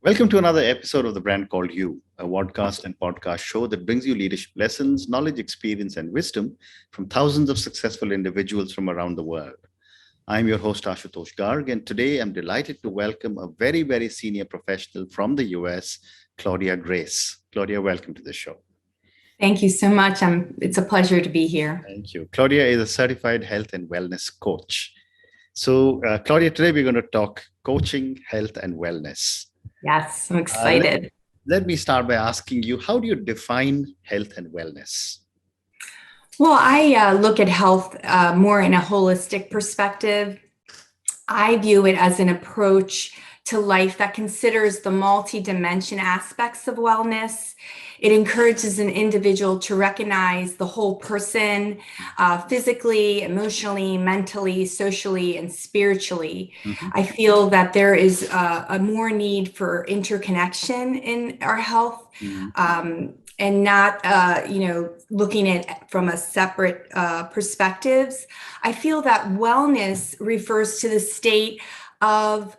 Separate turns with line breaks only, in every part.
Welcome to another episode of The Brand Called You, a podcast and podcast show that brings you leadership lessons, knowledge, experience, and wisdom from thousands of successful individuals from around the world. I'm your host, Ashutosh Garg, and today I'm delighted to welcome a very, very senior professional from the US, Claudia Grace. Claudia, welcome to the show.
Thank you so much. It's a pleasure to be here.
Thank you. Claudia is a certified health and wellness coach. So, Claudia, today we're going to talk coaching, health, and wellness.
Yes, I'm excited.
Let me start by asking you, how do you define health and wellness?
Well, I look at health more in a holistic perspective. I view it as an approach to life that considers the multi-dimension aspects of wellness. It encourages an individual to recognize the whole person, physically, emotionally, mentally, socially, and spiritually. Mm-hmm. I feel that there is a more need for interconnection in our health. Mm-hmm. And not, looking at it from a separate perspectives. I feel that wellness refers to the state of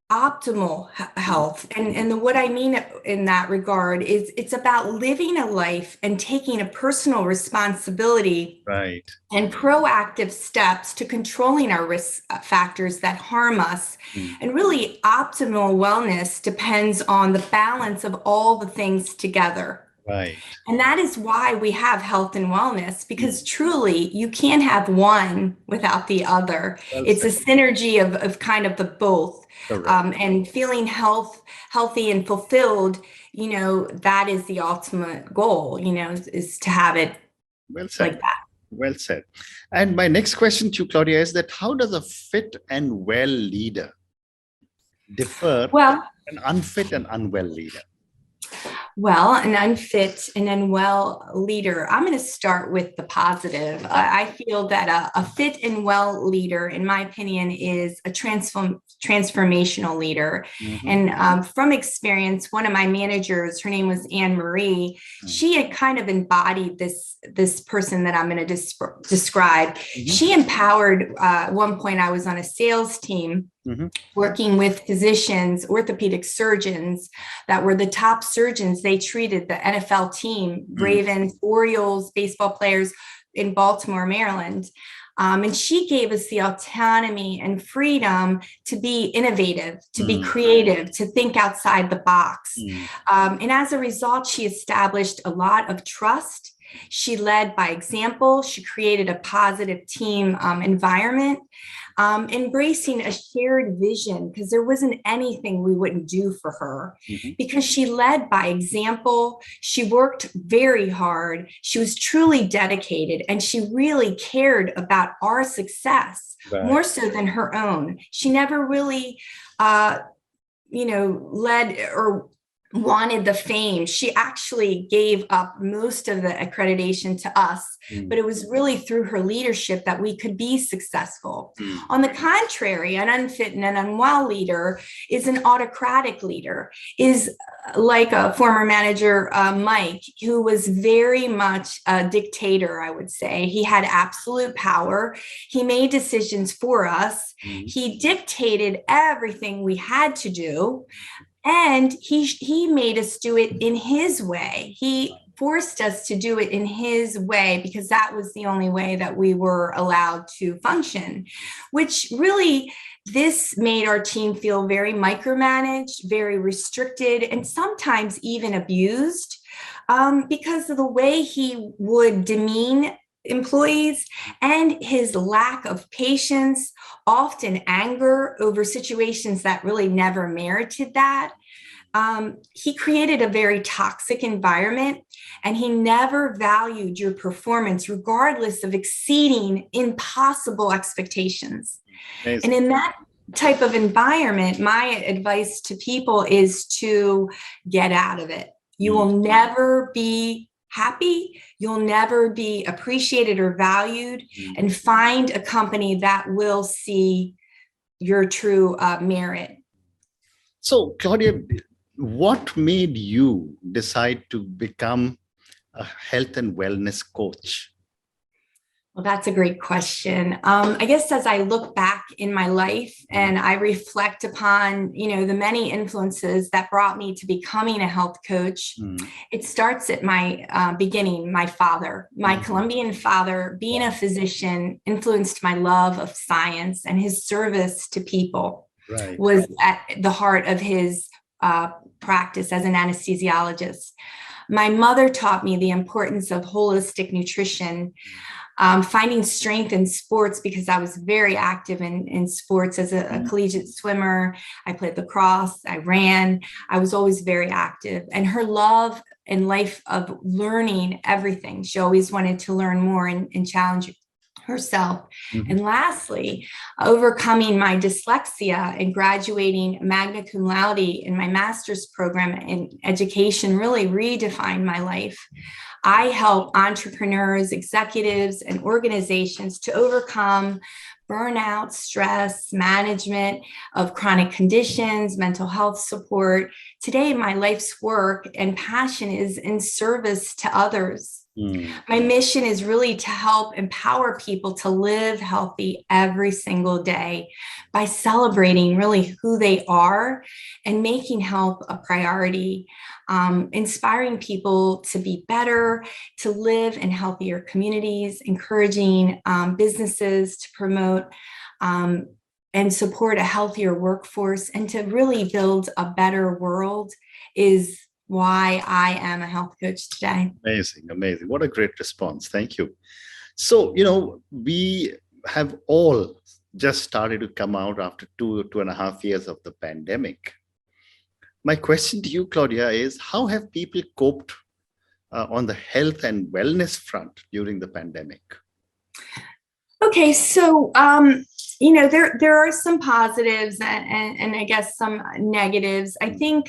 optimal health. And what I mean in that regard is it's about living a life and taking a personal responsibility,
right,
and proactive steps to controlling our risk factors that harm us. And really optimal wellness depends on the balance of all the things together.
Right.
And that is why we have health and wellness, because truly you can't have one without the other. It's a synergy of kind of the both. And feeling healthy and fulfilled, that is the ultimate goal, is to have it like that.
Well said. And my next question to you, Claudia, is that how does a fit and well leader differ from an unfit and unwell leader?
Well, an unfit and unwell leader, I'm going to start with the positive. I feel that a fit and well leader, in my opinion, is a transformational leader. Mm-hmm. And from experience, one of my managers, her name was Anne Marie, she had kind of embodied this person that I'm going to describe. Mm-hmm. She empowered, at one point I was on a sales team, mm-hmm, working with physicians, orthopedic surgeons that were the top surgeons. They treated the NFL team, Ravens, Orioles, baseball players in Baltimore, Maryland. And she gave us the autonomy and freedom to be innovative, to be creative, to think outside the box. And as a result, she established a lot of trust. She led by example. She created a positive team environment, embracing a shared vision, because there wasn't anything we wouldn't do for her, because she led by example. She worked very hard. She was truly dedicated, and she really cared about our success, more so than her own. She never really, led or wanted the fame. She actually gave up most of the accreditation to us, but it was really through her leadership that we could be successful. On the contrary, an unfit and an unwell leader is an autocratic leader, is like a former manager, Mike, who was very much a dictator, I would say. He had absolute power. He made decisions for us. He dictated everything we had to do. And he made us do it in his way. He forced us to do it in his way because that was the only way that we were allowed to function, which really, this made our team feel very micromanaged, very restricted, and sometimes even abused because of the way he would demean employees and his lack of patience, often anger over situations that really never merited that. He created a very toxic environment, and he never valued your performance regardless of exceeding impossible expectations. Amazing. And in that type of environment, my advice to people is to get out of it. You will never be happy, you'll never be appreciated or valued, and find a company that will see your true merit.
So, Claudia, what made you decide to become a health and wellness coach?
Well, that's a great question. I guess as I look back in my life and I reflect upon, the many influences that brought me to becoming a health coach, it starts at my beginning. My father, my Colombian father, being a physician, influenced my love of science, and his service to people was at the heart of his practice as an anesthesiologist. My mother taught me the importance of holistic nutrition. Finding strength in sports, because I was very active in sports as a collegiate swimmer. I played lacrosse, I ran, I was always very active. And her love and life of learning everything. She always wanted to learn more and challenge herself. And lastly, overcoming my dyslexia and graduating magna cum laude in my master's program in education really redefined my life. I help entrepreneurs, executives, and organizations to overcome burnout, stress, management of chronic conditions, mental health support. Today, my life's work and passion is in service to others. My mission is really to help empower people to live healthy every single day by celebrating really who they are and making health a priority, inspiring people to be better, to live in healthier communities, encouraging businesses to promote and support a healthier workforce, and to really build a better world is why I am a health coach today.
Amazing. What a great response. Thank you. So, we have all just started to come out after 2.5 years of the pandemic. My question to you, Claudia, is how have people coped on the health and wellness front during the pandemic?
Okay, so there are some positives and I guess some negatives. I think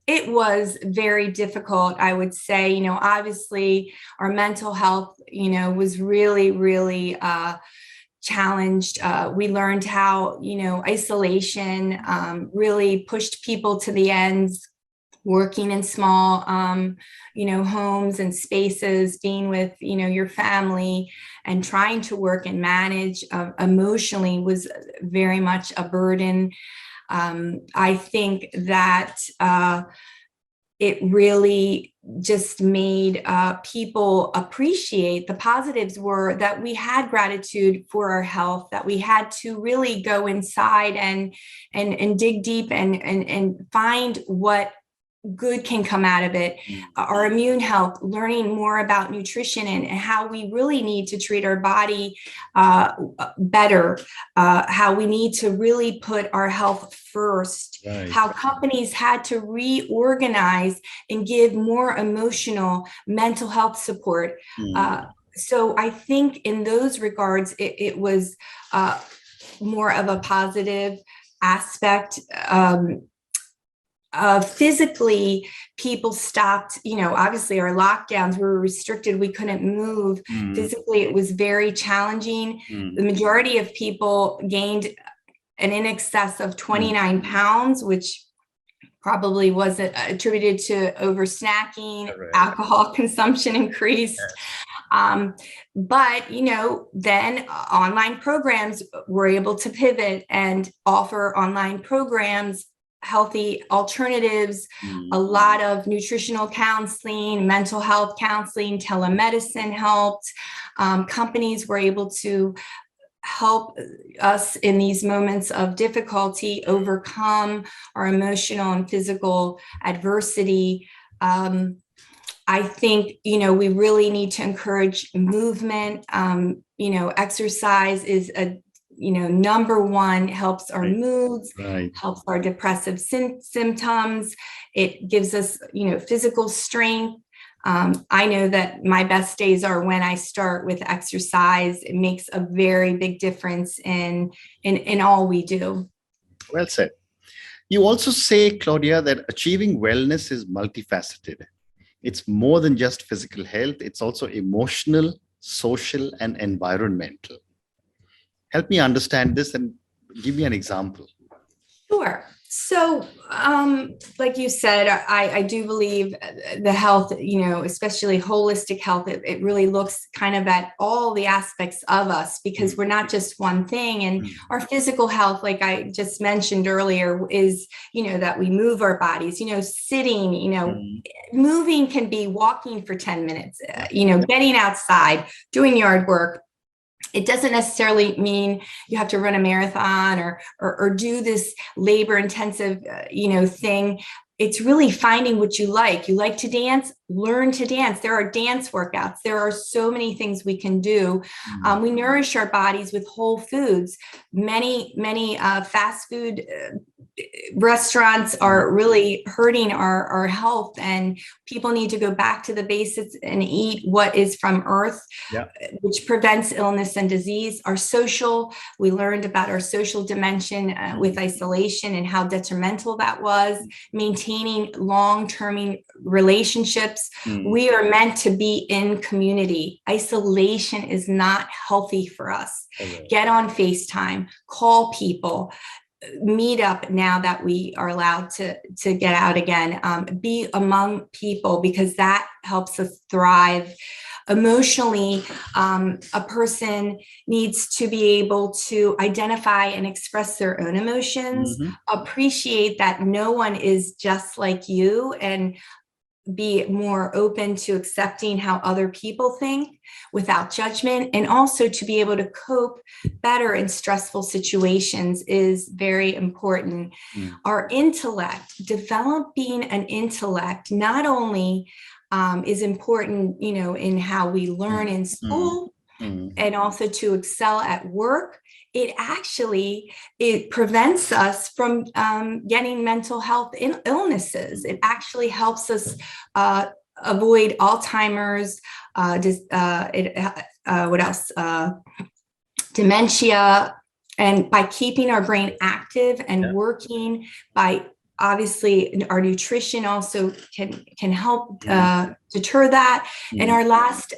it was very difficult, I would say. Obviously our mental health, was really, really challenged. We learned how, isolation really pushed people to the ends, working in small, homes and spaces, being with, your family, and trying to work and manage emotionally was very much a burden. I think that it really just made people appreciate the positives were that we had gratitude for our health, that we had to really go inside and dig deep and find what good can come out of it. Our immune health, learning more about nutrition and how we really need to treat our body better, how we need to really put our health first, how companies had to reorganize and give more emotional mental health support. So I think in those regards, it was more of a positive aspect. Physically, people stopped, obviously our lockdowns were restricted. We couldn't move. Physically, it was very challenging. The majority of people gained in excess of 29 pounds, which probably wasn't attributed to over snacking, alcohol consumption increased. But, then online programs were able to pivot and offer online programs, healthy alternatives, a lot of nutritional counseling, mental health counseling, telemedicine helped. Companies were able to help us in these moments of difficulty overcome our emotional and physical adversity. I think, we really need to encourage movement. Exercise is number one, helps our moods, helps our depressive symptoms. It gives us, physical strength. I know that my best days are when I start with exercise. It makes a very big difference in all we do.
Well said. You also say, Claudia, that achieving wellness is multifaceted. It's more than just physical health. It's also emotional, social, and environmental. Help me understand this and give me an example.
Sure. So, like you said, I do believe the health, especially holistic health, it really looks kind of at all the aspects of us, because we're not just one thing. And our physical health, like I just mentioned earlier, is, that we move our bodies, sitting, moving can be walking for 10 minutes, getting outside, doing yard work. It doesn't necessarily mean you have to run a marathon or do this labor intensive, thing. It's really finding what you like. You like to dance, learn to dance. There are dance workouts. There are so many things we can do. We nourish our bodies with whole foods. Many fast food restaurants are really hurting our health, and people need to go back to the basics and eat what is from earth, which prevents illness and disease. We learned about our social dimension with isolation and how detrimental that was. Maintaining long-term relationships. We are meant to be in community. Isolation is not healthy for us. Get on FaceTime, call people, meet up now that we are allowed to get out again, be among people, because that helps us thrive. Emotionally, a person needs to be able to identify and express their own emotions, appreciate that no one is just like you, and be more open to accepting how other people think without judgment, and also to be able to cope better in stressful situations is very important. Our intellect, developing an intellect, not only is important, in how we learn in school, and also to excel at work. It prevents us from getting mental health illnesses. It actually helps us avoid Alzheimer's, what else? Dementia. And by keeping our brain active and working, by obviously our nutrition also can help deter that. And our last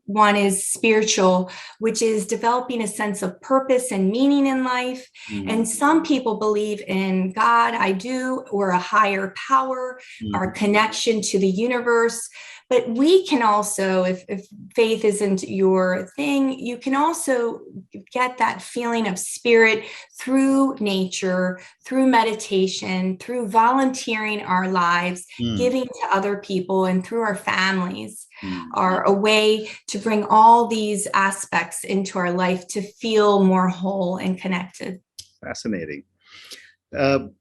one is spiritual, which is developing a sense of purpose and meaning in life. And some people believe in God, I do, or a higher power, our connection to the universe. But we can also, if faith isn't your thing, you can also get that feeling of spirit through nature, through meditation, through volunteering our lives, giving to other people, and through our families are a way to bring all these aspects into our life to feel more whole and connected.
Fascinating.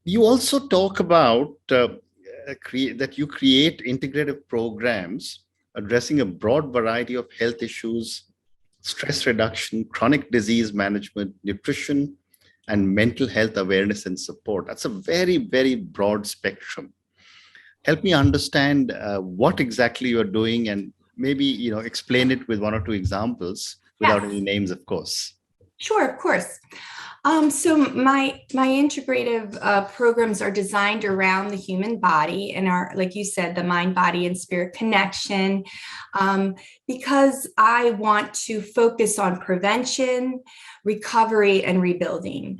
You also talk about that you create integrative programs addressing a broad variety of health issues, stress reduction, chronic disease management, nutrition, and mental health awareness and support. That's a very, very broad spectrum. Help me understand what exactly you're doing, and maybe explain it with one or two examples without any names, of course.
Sure, of course. So my integrative programs are designed around the human body and are, like you said, the mind, body, and spirit connection, because I want to focus on prevention, recovery, and rebuilding.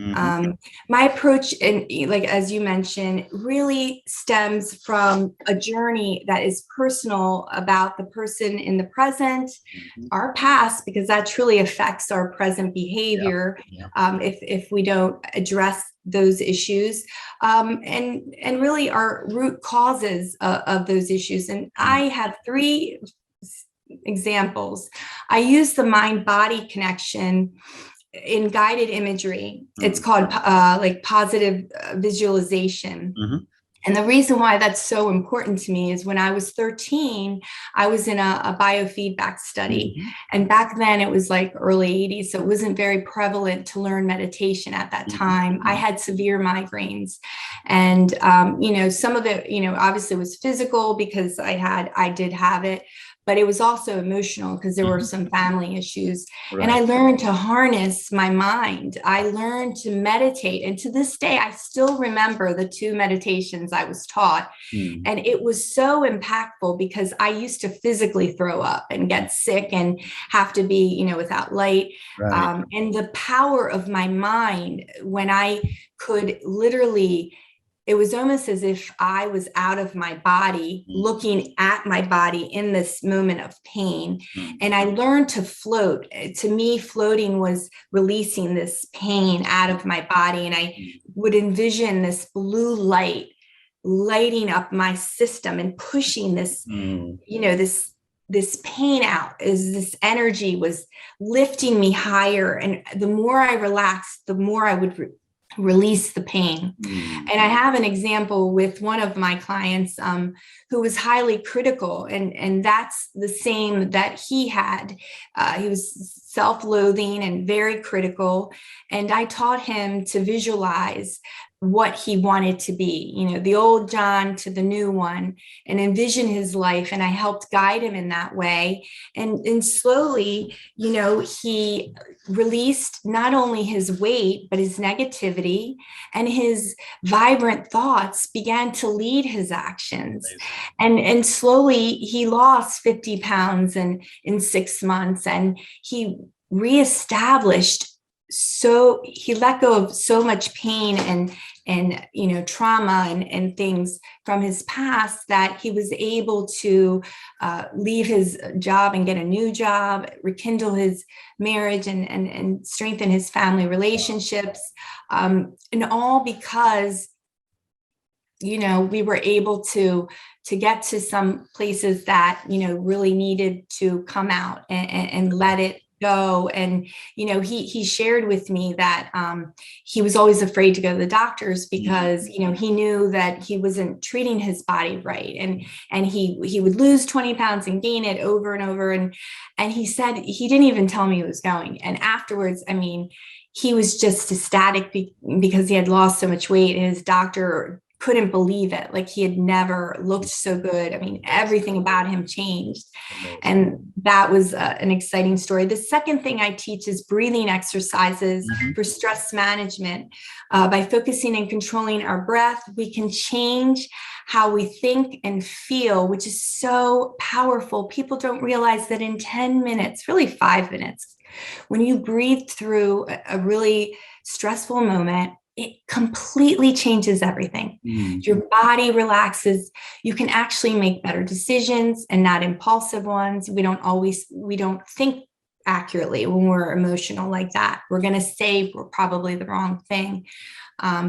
My approach, and like as you mentioned, really stems from a journey that is personal about the person in the present, our past, because that truly affects our present behavior. If we don't address those issues, and really our root causes of those issues. And I have 3 examples. I use the mind-body connection in guided imagery. It's called like positive visualization. And the reason why that's so important to me is when I was 13, I was in a biofeedback study. And back then it was like early 80s. So it wasn't very prevalent to learn meditation at that time. I had severe migraines, and, some of it, obviously was physical because I did have it, but it was also emotional because there were some family issues. And I learned to harness my mind. I learned to meditate. And to this day, I still remember the 2 meditations I was taught. And it was so impactful because I used to physically throw up and get sick and have to be, without light. And the power of my mind, when I could literally it was almost as if I was out of my body, looking at my body in this moment of pain. And I learned to float. To me, floating was releasing this pain out of my body. And I would envision this blue light lighting up my system and pushing this, this pain out, as this energy was lifting me higher. And the more I relaxed, the more I would release the pain. And I have an example with one of my clients who was highly critical, and that's the same that he had. He was self-loathing and very critical. And I taught him to visualize what he wanted to be, the old John to the new one, and envision his life. And I helped guide him in that way. And slowly, he released not only his weight, but his negativity, and his vibrant thoughts began to lead his actions. And slowly he lost 50 pounds in 6 months, and he reestablished. So he let go of so much pain and trauma and things from his past, that he was able to leave his job and get a new job, rekindle his marriage, and strengthen his family relationships, and all because we were able to get to some places that really needed to come out and let it go. And he shared with me that he was always afraid to go to the doctors because he knew that he wasn't treating his body right, and he would lose 20 pounds and gain it over and over, and he said he didn't even tell me he was going. And afterwards, he was just ecstatic because he had lost so much weight, and his doctor couldn't believe it. Like, he had never looked so good. Everything about him changed. And that was an exciting story. The second thing I teach is breathing exercises for stress management. By focusing and controlling our breath, we can change how we think and feel, which is so powerful. People don't realize that in 10 minutes, really 5 minutes, when you breathe through a really stressful moment, it completely changes everything. Your body relaxes. You can actually make better decisions and not impulsive ones. We don't think accurately when we're emotional like that. We're going to say probably the wrong thing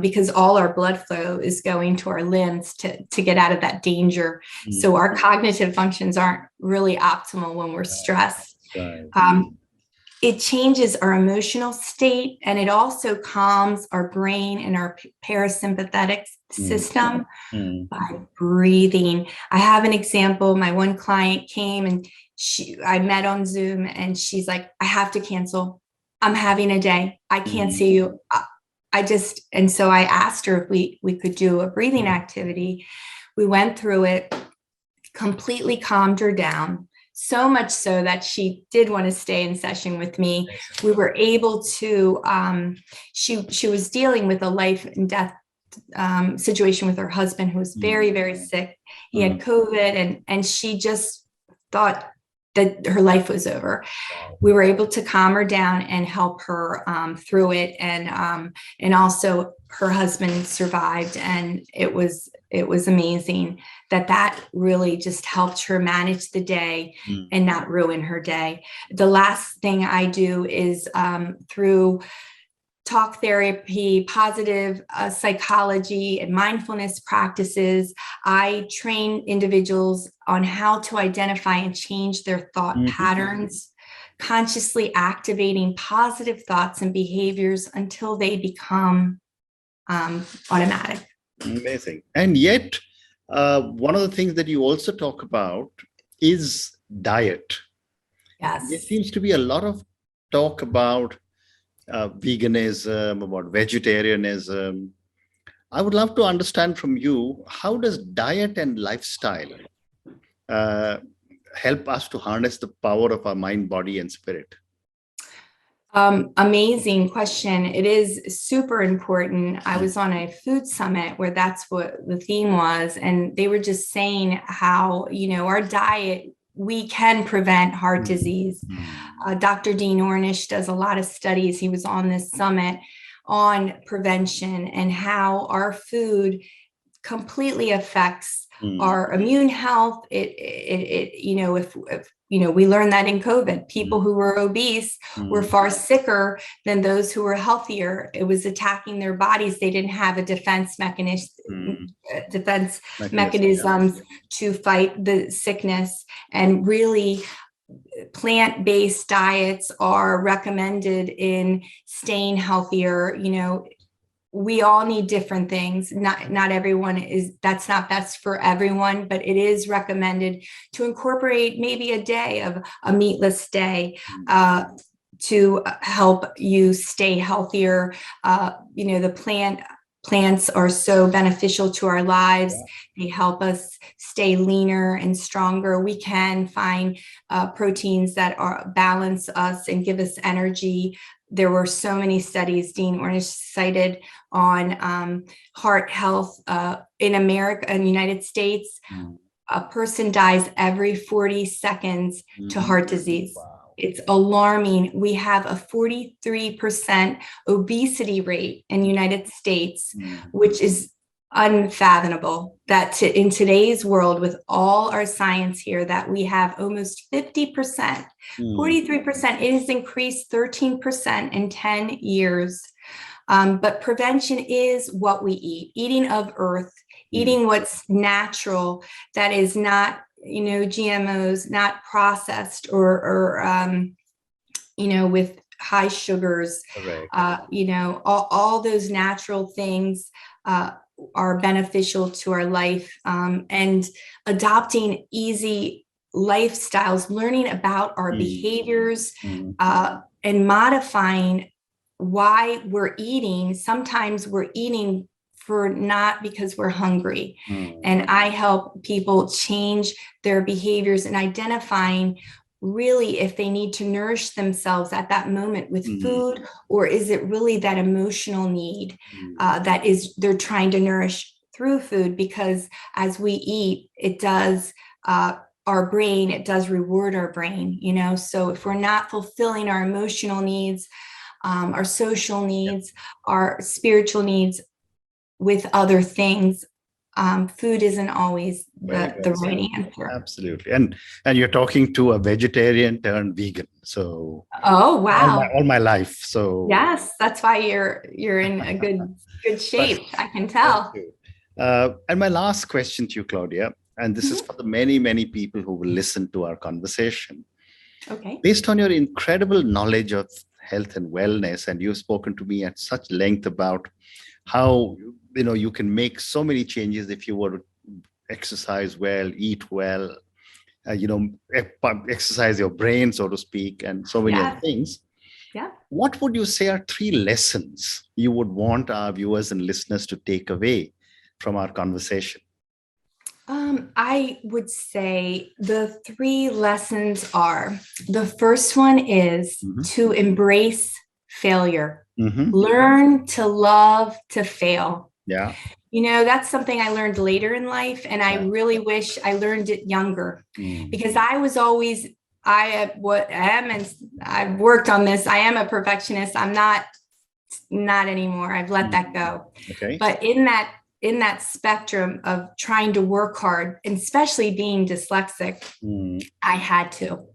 because all our blood flow is going to our limbs to get out of that danger. So our cognitive functions aren't really optimal when we're stressed. It changes our emotional state, and it also calms our brain and our parasympathetic system by breathing. I have an example. My one client came, and I met on Zoom, and she's like, I have to cancel. I'm having a day. I can't see you. And so I asked her if we could do a breathing activity. We went through it, completely calmed her down. So much so that she did want to stay in session with me. We were able to, she was dealing with a life and death situation with her husband, who was very, very sick. He had COVID, and she just thought that her life was over. We were able to calm her down and help her through it. And also her husband survived, and it was amazing that really just helped her manage the day and not ruin her day. The last thing I do is through talk therapy, positive psychology, and mindfulness practices, I train individuals on how to identify and change their thought patterns, consciously activating positive thoughts and behaviors until they become automatic.
Amazing. And yet, one of the things that you also talk about is diet.
Yes.
There seems to be a lot of talk about veganism, about vegetarianism. I would love to understand from you, how does diet and lifestyle help us to harness the power of our mind, body, and spirit?
Amazing question. It is super important. I was on a food summit where that's what the theme was. And they were just saying how, our diet, we can prevent heart disease. Dr. Dean Ornish does a lot of studies. He was on this summit on prevention and how our food completely affects our immune health. If we learned that in COVID, people who were obese were far sicker than those who were healthier. It was attacking their bodies. They didn't have a defense mechanisms to fight the sickness. And really, plant-based diets are recommended in staying healthier. We all need different things. Not everyone that's not best for everyone, but it is recommended to incorporate maybe a day of a meatless day to help you stay healthier. The plants are so beneficial to our lives. They help us stay leaner and stronger. We can find proteins that balance us and give us energy. There were so many studies Dean Ornish cited on heart health in America and United States. A person dies every 40 seconds to heart disease. Wow. It's alarming. We have a 43% obesity rate in the United States, which is unfathomable. That in today's world, with all our science here, that we have almost 50%, 43%. It has increased 13% in 10 years. But prevention is what we eat, eating of earth, eating what's natural, that is not, GMOs, not processed or with high sugars. All those natural things are beneficial to our life, and adopting easy lifestyles, learning about our behaviors, and modifying why we're eating. Sometimes we're eating not because we're hungry. And I help people change their behaviors and identifying really if they need to nourish themselves at that moment with food, or is it really that emotional need they're trying to nourish through food. Because as we eat, it does our brain, it does reward our brain, so if we're not fulfilling our emotional needs, our social needs, our spiritual needs with other things, food isn't always the right answer.
Absolutely. And you're talking to a vegetarian turned vegan. So
oh wow,
all my life. So
yes, that's why you're in a good shape. I can tell.
And my last question to you, Claudia, and this is for the many people who will listen to our conversation.
Okay.
Based on your incredible knowledge of health and wellness, and you've spoken to me at such length about how you can make so many changes if you were to exercise well, eat well, exercise your brain, so to speak, and so many other things.
Yeah.
What would you say are 3 lessons you would want our viewers and listeners to take away from our conversation?
I would say the 3 lessons are, the first one is to embrace failure. Learn to love to fail.
Yeah.
That's something I learned later in life, and I really wish I learned it younger, because I was always, I've worked on this. I am a perfectionist. I'm not anymore. I've let that go.
Okay.
But in that spectrum of trying to work hard, and especially being dyslexic, I had to.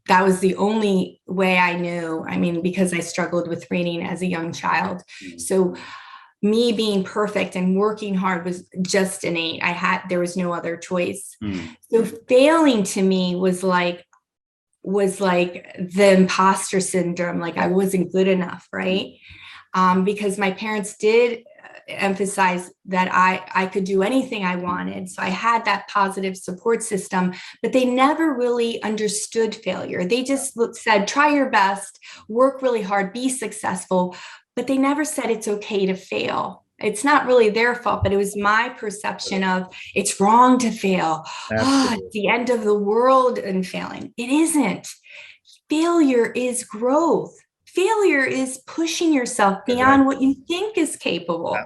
That was the only way I knew. I mean, because I struggled with reading as a young child. So me being perfect and working hard was just innate. There was no other choice. So failing to me was like the imposter syndrome, like I wasn't good enough, right? Because my parents did emphasize that I could do anything I wanted. So I had that positive support system, but they never really understood failure. They just said, try your best, work really hard, be successful. But they never said it's okay to fail. It's not really their fault, but it was my perception of it's wrong to fail. It's the end of the world in failing. It isn't. Failure is growth. Failure is pushing yourself beyond what you think is capable.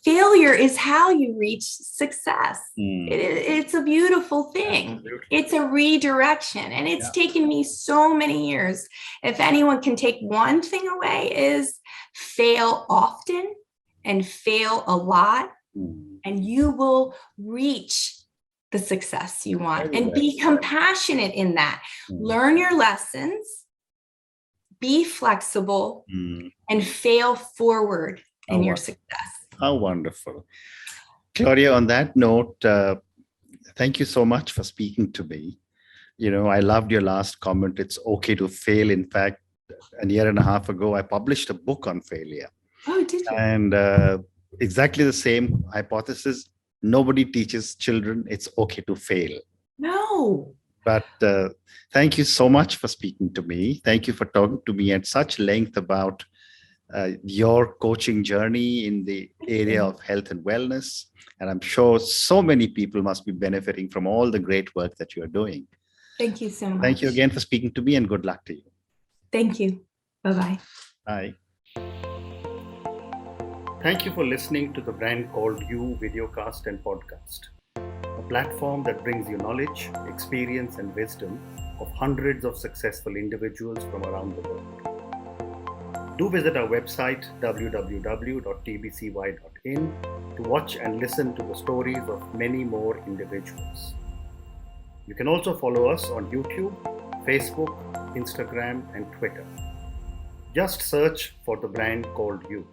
Failure is how you reach success. It's a beautiful thing. It's a redirection, and it's taken me so many years. If anyone can take one thing away, is fail often and fail a lot, and you will reach the success you want. And be compassionate in that. Learn your lessons, be flexible, and fail forward in your success.
How wonderful. Claudia, on that note, thank you so much for speaking to me. I loved your last comment. It's okay to fail. In fact, a year and a half ago, I published a book on failure.
Oh, did you?
And exactly the same hypothesis. Nobody teaches children it's okay to fail.
No.
But thank you so much for speaking to me. Thank you for talking to me at such length about your coaching journey in the area of health and wellness. And I'm sure so many people must be benefiting from all the great work that you are doing.
Thank you so much.
Thank you again for speaking to me, and good luck to you.
Thank you. Bye-bye.
Bye. Thank you for listening to the Brand Called You videocast and podcast, a platform that brings you knowledge, experience, and wisdom of hundreds of successful individuals from around the world. Do visit our website www.tbcy.in to watch and listen to the stories of many more individuals. You can also follow us on YouTube, Facebook, Instagram, and Twitter. Just search for the Brand Called You.